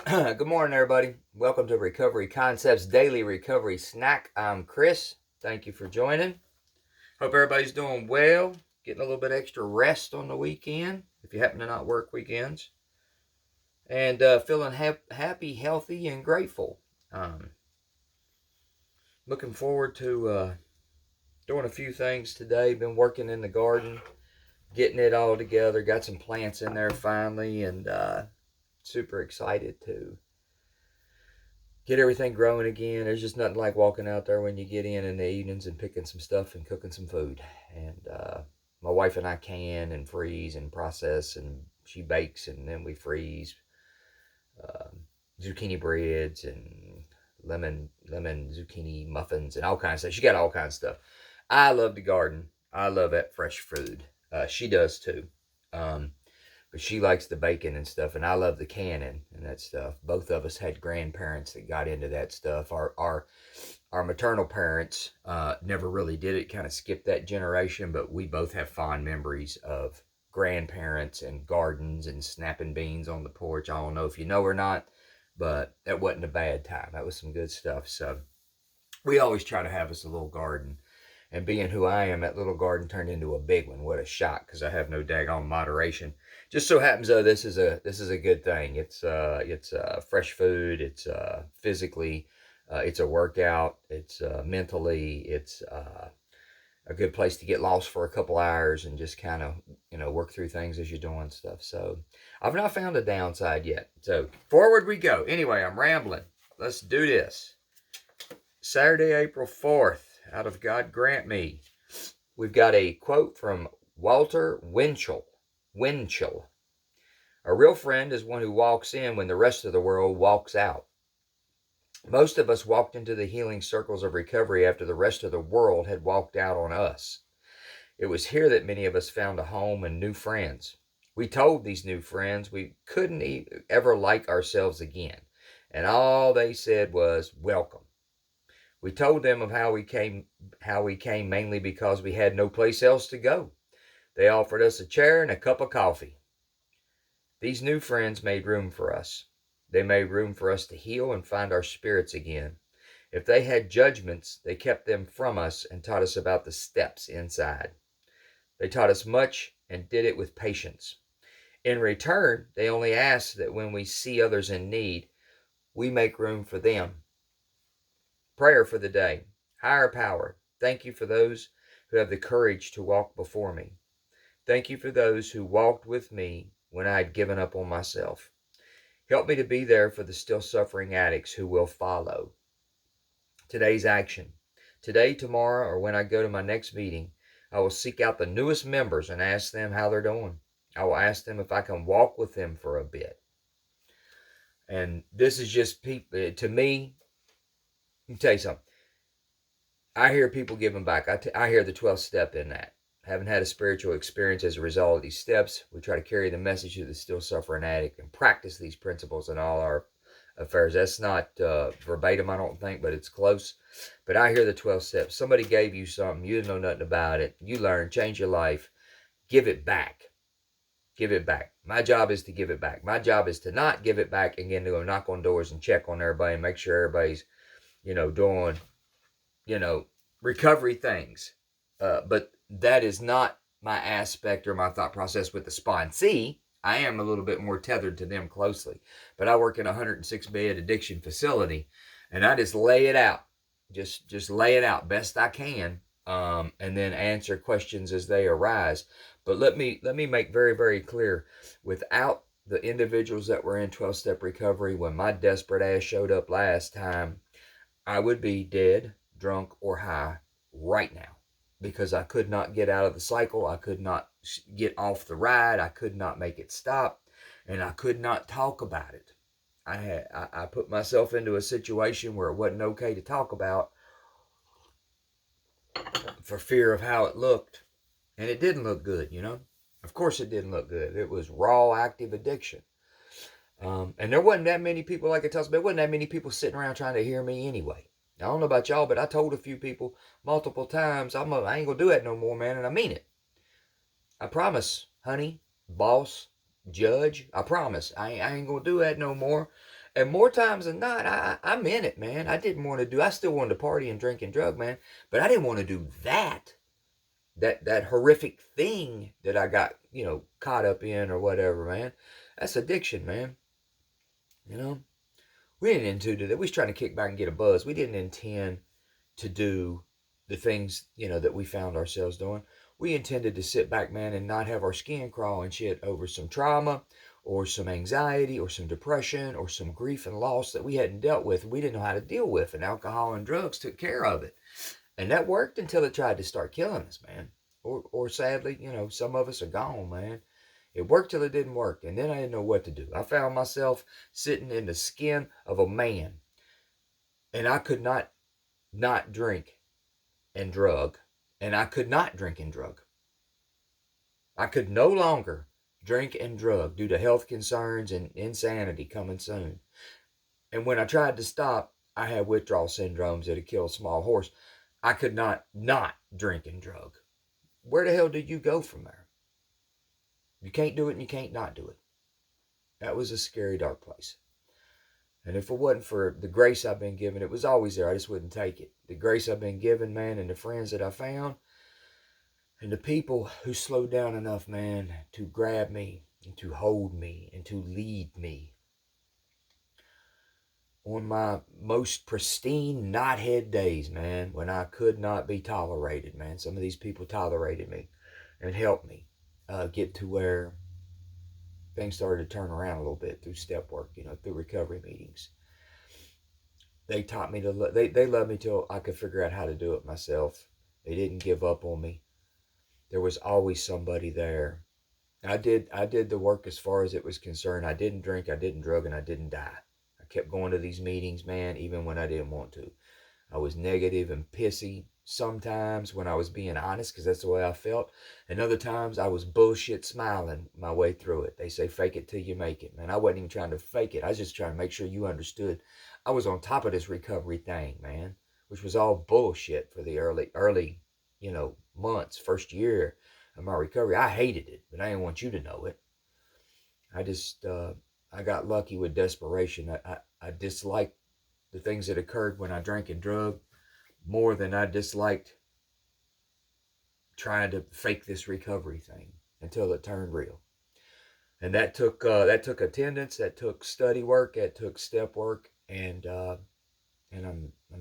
Good morning, everybody. Welcome to Recovery Concepts Daily Recovery Snack. I'm Chris. Thank you for joining. Hope everybody's doing well, getting a little bit extra rest on the weekend if you happen to not work weekends, and feeling happy, healthy, and grateful. Um, Looking forward to doing a few things today. Been working in the garden, getting it all together. Got some plants in there finally, and super excited to get everything growing again. There's just nothing like walking out there when you get in the evenings and picking some stuff and cooking some food. And my wife and I can and freeze and process, and she bakes, and then we freeze uh, zucchini breads and lemon zucchini muffins and all kinds of stuff. She got all kinds of stuff. I love the garden. I love that fresh food. She does too. Um, but she likes the bacon and stuff, and I love the canning and that stuff. Both of us had grandparents that got into that stuff. Our maternal parents never really did it, kind of skipped that generation, but we both have fond memories of grandparents and gardens and snapping beans on the porch. I don't know if you know or not, but that wasn't a bad time. That was some good stuff. So we always try to have us a little garden. And being who I am, that little garden turned into a big one. What a shock, because I have no daggone moderation. Just so happens though, this is a good thing. It's fresh food. It's physically, it's a workout. It's mentally, it's a good place to get lost for a couple hours and just kind of work through things as you're doing stuff. So I've not found a downside yet. So forward we go. Anyway, I'm rambling. Let's do this. Saturday, April 4th, out of God Grant Me. We've got a quote from Walter Winchell. Winchell. A real friend is one who walks in when the rest of the world walks out. Most of us walked into the healing circles of recovery after the rest of the world had walked out on us. It was here that many of us found a home and new friends. We told these new friends we couldn't ever like ourselves again, and all they said was, welcome. We told them of how we came mainly because we had no place else to go. They offered us a chair and a cup of coffee. These new friends made room for us. They made room for us to heal and find our spirits again. If they had judgments, they kept them from us and taught us about the steps inside. They taught us much and did it with patience. In return, they only asked that when we see others in need, we make room for them. Prayer for the day. Higher power, thank you for those who have the courage to walk before me. Thank you for those who walked with me when I had given up on myself. Help me to be there for the still suffering addicts who will follow. Today's action. Today, tomorrow, or when I go to my next meeting, I will seek out the newest members and ask them how they're doing. I will ask them if I can walk with them for a bit. And this is just people, to me, let me tell you something. I hear people giving back. I hear the 12th step in that. Having had a spiritual experience as a result of these steps, we try to carry the message to the still suffering addict and practice these principles in all our affairs. That's not verbatim, I don't think, but it's close. But I hear the 12 steps. Somebody gave you something. You didn't know nothing about it. You learned, change your life. Give it back. Give it back. My job is to give it back. My job is to not give it back and again to go knock on doors and check on everybody and make sure everybody's, doing, recovery things. But that is not my aspect or my thought process with the sponsee. I am a little bit more tethered to them closely. But I work in a 106-bed addiction facility, and I just lay it out. Just lay it out best I can, and then answer questions as they arise. But let me make very, very clear, without the individuals that were in 12-step recovery when my desperate ass showed up last time, I would be dead, drunk, or high right now, because I could not get out of the cycle. I could not get off the ride. I could not make it stop, and I could not talk about it. I put myself into a situation where it wasn't okay to talk about for fear of how it looked, and it didn't look good, Of course it didn't look good. It was raw, active addiction. And there wasn't that many people, like I tell you, there wasn't that many people sitting around trying to hear me anyway. I don't know about y'all, but I told a few people multiple times, I ain't gonna do that no more, man, and I mean it. I promise, honey, boss, judge, I promise, I ain't gonna do that no more. And more times than not, I'm in it, man. I still wanted to party and drink and drug, man. But I didn't want to do that horrific thing that I got, caught up in or whatever, man. That's addiction, man. We didn't intend to do that. We was trying to kick back and get a buzz. We didn't intend to do the things, that we found ourselves doing. We intended to sit back, man, and not have our skin crawl and shit over some trauma or some anxiety or some depression or some grief and loss that we hadn't dealt with and we didn't know how to deal with. And alcohol and drugs took care of it. And that worked until it tried to start killing us, man. Or sadly, some of us are gone, man. It worked till it didn't work. And then I didn't know what to do. I found myself sitting in the skin of a man. And I could not drink and drug. And I could not drink and drug. I could no longer drink and drug due to health concerns and insanity coming soon. And when I tried to stop, I had withdrawal syndromes that had killed a small horse. I could not drink and drug. Where the hell do you go from there? You can't do it and you can't not do it. That was a scary, dark place. And if it wasn't for the grace I've been given, it was always there. I just wouldn't take it. The grace I've been given, man, and the friends that I found, and the people who slowed down enough, man, to grab me and to hold me and to lead me. On my most pristine knothead days, man, when I could not be tolerated, man, some of these people tolerated me and helped me get to where things started to turn around a little bit through step work, through recovery meetings. They taught me they loved me till I could figure out how to do it myself. They didn't give up on me. There was always somebody there. I did the work as far as it was concerned. I didn't drink, I didn't drug, and I didn't die. I kept going to these meetings, man, even when I didn't want to. I was negative and pissy sometimes when I was being honest, because that's the way I felt. And other times I was bullshit smiling my way through it. They say fake it till you make it, man. I wasn't even trying to fake it. I was just trying to make sure you understood. I was on top of this recovery thing, man, which was all bullshit for the early, months, first year of my recovery. I hated it, but I didn't want you to know it. I just, I got lucky with desperation. I disliked the things that occurred when I drank and drug more than I disliked trying to fake this recovery thing until it turned real. And that took attendance, that took study work, that took step work, and I'm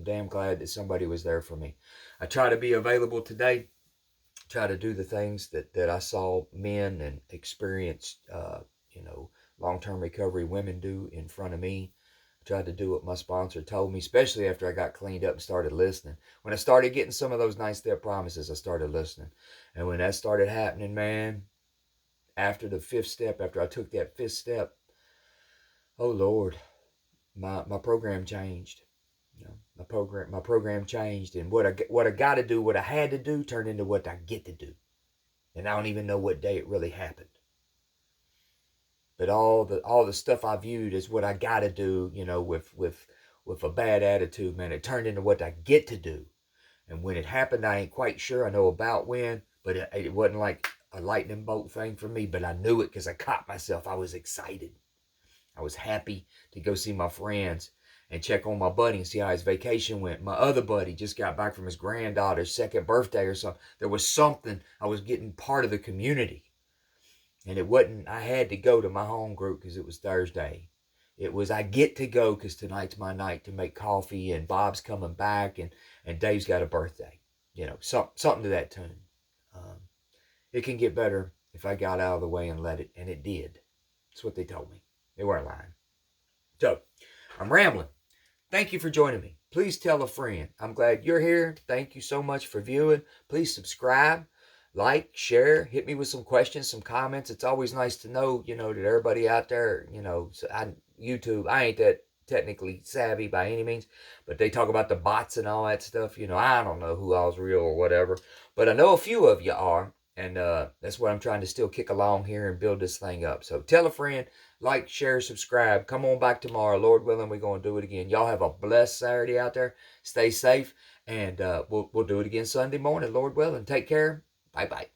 damn glad that somebody was there for me. I try to be available today, try to do the things that I saw men and experienced, long-term recovery women do in front of me. Tried to do what my sponsor told me, especially after I got cleaned up and started listening. When I started getting some of those 9-step promises, I started listening. And when that started happening, man, after the 5th step, after I took that 5th step, oh Lord, my program changed. My program changed, and what I got to do, what I had to do, turned into what I get to do. And I don't even know what day it really happened. But all the stuff I viewed as what I got to do, with a bad attitude, man, it turned into what I get to do. And when it happened, I ain't quite sure. I know about when, but it wasn't like a lightning bolt thing for me. But I knew it because I caught myself. I was excited. I was happy to go see my friends and check on my buddy and see how his vacation went. My other buddy just got back from his granddaughter's 2nd birthday or something. There was something. I was getting part of the community. And it wasn't, I had to go to my home group because it was Thursday. It was, I get to go because tonight's my night to make coffee, and Bob's coming back, and Dave's got a birthday. Something to that tune. It can get better if I got out of the way and let it, and it did. That's what they told me. They weren't lying. So, I'm rambling. Thank you for joining me. Please tell a friend. I'm glad you're here. Thank you so much for viewing. Please subscribe. Like, share, hit me with some questions, some comments. It's always nice to know, that everybody out there, YouTube, I ain't that technically savvy by any means, but they talk about the bots and all that stuff. I don't know who all's real or whatever, but I know a few of you are, and that's what I'm trying to still kick along here and build this thing up. So tell a friend, like, share, subscribe. Come on back tomorrow. Lord willing, we're going to do it again. Y'all have a blessed Saturday out there. Stay safe, and we'll do it again Sunday morning, Lord willing. Take care. Bye-bye.